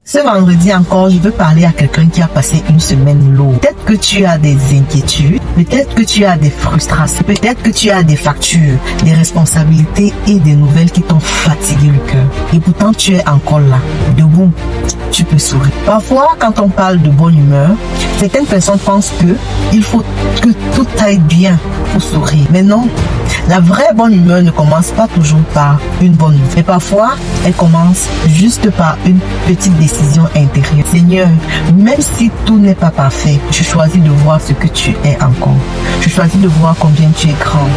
Ce vendredi encore, je veux parler à quelqu'un qui a passé une semaine lourde. Peut-être que tu as des inquiétudes, peut-être que tu as des frustrations, peut-être que tu as des factures, des responsabilités et des nouvelles qui t'ont fatigué le cœur. Et pourtant, tu es encore là, debout. Tu peux sourire. Parfois, quand on parle de bonne humeur, certaines personnes pensent que il faut que tout aille bien pour sourire. Mais non, la vraie bonne humeur ne commence pas toujours par une bonne humeur. Mais parfois, elle commence juste par une petite décision intérieure. Seigneur, même si tout n'est pas parfait, je choisis de voir ce que tu es encore. Je choisis de voir combien tu es grand.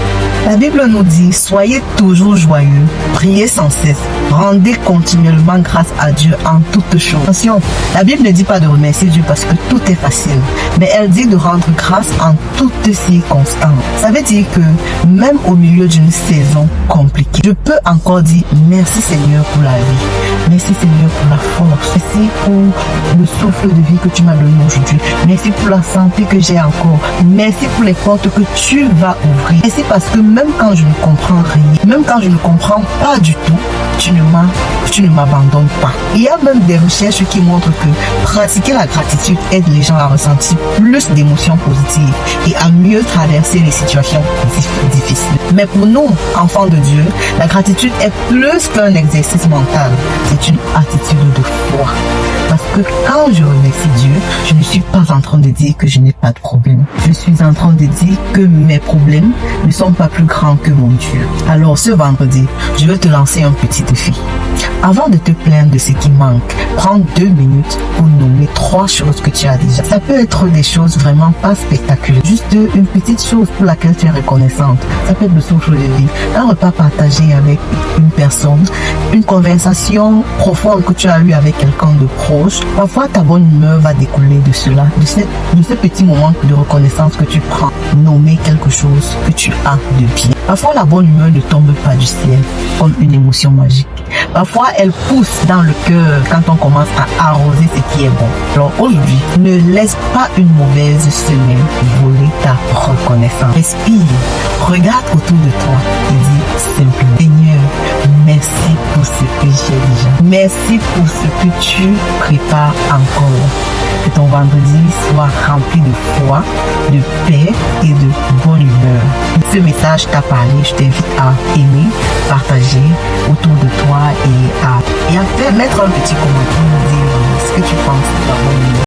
La Bible nous dit, soyez toujours joyeux, priez sans cesse, rendez continuellement grâce à Dieu en toutes choses. Attention, la Bible ne dit pas de remercier Dieu parce que tout est facile, mais elle dit de rendre grâce en toutes circonstances. Ça veut dire que même au milieu d'une saison compliquée, je peux encore dire merci Seigneur pour la vie, merci Seigneur pour la force, merci pour le souffle de vie que tu m'as donné aujourd'hui, merci pour la santé que j'ai encore, merci pour les portes que tu vas ouvrir, merci parce que même quand je ne comprends rien, même quand je ne comprends pas du tout, tu ne m'abandonnes pas. Il y a même des recherches qui montrent que pratiquer la gratitude aide les gens à ressentir plus d'émotions positives et à mieux traverser les situations difficiles. Mais pour nous, enfants de Dieu, la gratitude est plus qu'un exercice mental. C'est une attitude de foi. Parce que quand je remercie Dieu, je ne suis pas en train de dire que je n'ai pas de problème. Je suis en train de dire que mes problèmes ne sont pas plus grands que mon Dieu. Alors ce vendredi, je vais te lancer un petit défi. Avant de te plaindre de ce qui manque, prends 2 minutes pour nommer 3 choses que tu as déjà. Ça peut être des choses vraiment pas spectaculaires. Juste une petite chose pour laquelle tu es reconnaissante. Ça peut être le souffle de vie, un repas partagé avec une personne, une conversation profonde que tu as eue avec quelqu'un de proche. Parfois, ta bonne humeur va découler de cela, de ce petit moment de reconnaissance que tu prends. Nommer quelque chose que tu as de bien. Parfois, la bonne humeur ne tombe pas du ciel comme une émotion magique. Parfois, elle pousse dans le cœur quand on commence à arroser ce qui est bon. Alors aujourd'hui, ne laisse pas une mauvaise semaine voler ta reconnaissance. Respire, regarde autour de toi et dis simplement, Seigneur, merci pour ce que j'ai déjà. Merci pour ce que tu prépares encore. Que ton vendredi soit rempli de foi, de paix et de bonne humeur. Si ce message t'a parlé, je t'invite à aimer, partager autour de toi et à faire mettre un petit commentaire, dire ce que tu penses de la bonne humeur.